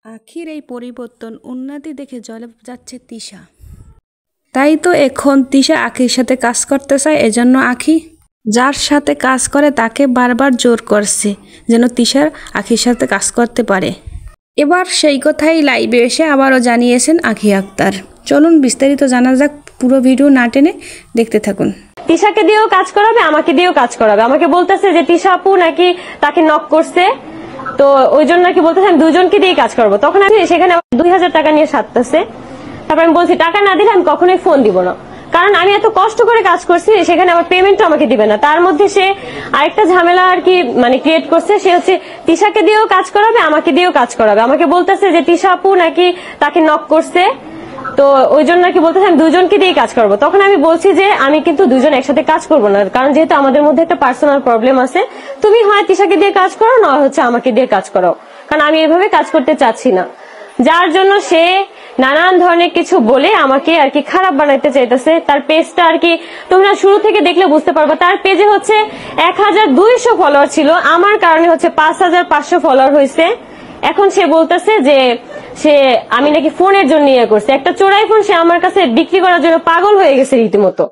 আখির এই পরিবর্তন উন্নতি দেখে জ্বলে যাচ্ছে তিশা। তাই তো এখন তিশা আখির সাথে কাজ করতে চায়। এজন্য আখি যার সাথে কাজ করে তাকে বারবার জোর করছে যেন তিশার আখির সাথে কাজ করতে পারে। এবার সেই কথাই লাইভে এসে আবারও জানিয়েছেন আখি আক্তার। চলুন বিস্তারিত জানা যাক, পুরো ভিডিও না টেনে দেখতে থাকুন। তিশাকে দিয়েও কাজ করাবে, আমাকে দিয়েও কাজ করাবে। আমাকে বলতেছে যে তিশা আপু নাকি তাকে নক করছে, তো ওই জন্য নাকি বলতেছে আমি দুজনকে দিয়ে কাজ করবো। তখন আমি সেখানে 2000 টাকা নিয়ে সারতেছে। তারপর আমি বলছি টাকা না দিলে আমি কখনোই ফোন দিব না, কারণ আমি এত কষ্ট করে কাজ করছি, সেখানে আমার পেমেন্টও আমাকে দিবে না। তার মধ্যে সে আরেকটা ঝামেলা আর কি ক্রিয়েট করছে। সে হচ্ছে তিশাকে দিয়েও কাজ করাবে, আমাকে দিয়েও কাজ করাবে। আমাকে বলতেছে যে তিশা আপু নাকি তাকে নক করছে, তো ওই জন্য নাকি বলতেছে আমি দুজনকে দিয়ে কাজ করবো। তখন আমি বলছি যে আমি কিন্তু দুজন একসাথে কাজ করবো না, কারণ যেহেতু আমাদের মধ্যে একটা পার্সোনাল প্রবলেম আছে। তুমি হয় তিশাকে দিয়ে কাজ করো, না হচ্ছে আমাকে দিয়ে কাজ করো, কারণ আমি এভাবে কাজ করতে চাচ্ছি না। যার জন্য সে নানান ধরনের কিছু বলে আমাকে আর কি খারাপ বানাইতে চাইতেছে। তার পেজটা আর কি তোমরা শুরু থেকে দেখলে বুঝতে পারবো। তার পেজে হচ্ছে 1200 ফলোয়ার ছিল, আমার কারণে হচ্ছে 5500 ফলোয়ার হয়েছে। এখন সে বলতেছে যে আমি নাকি ফোনের জন্য ইয়ে করছে, একটা চোরাই ফোন সে আমার কাছে বিক্রি করার জন্য পাগল হয়ে গেছে রীতিমতো।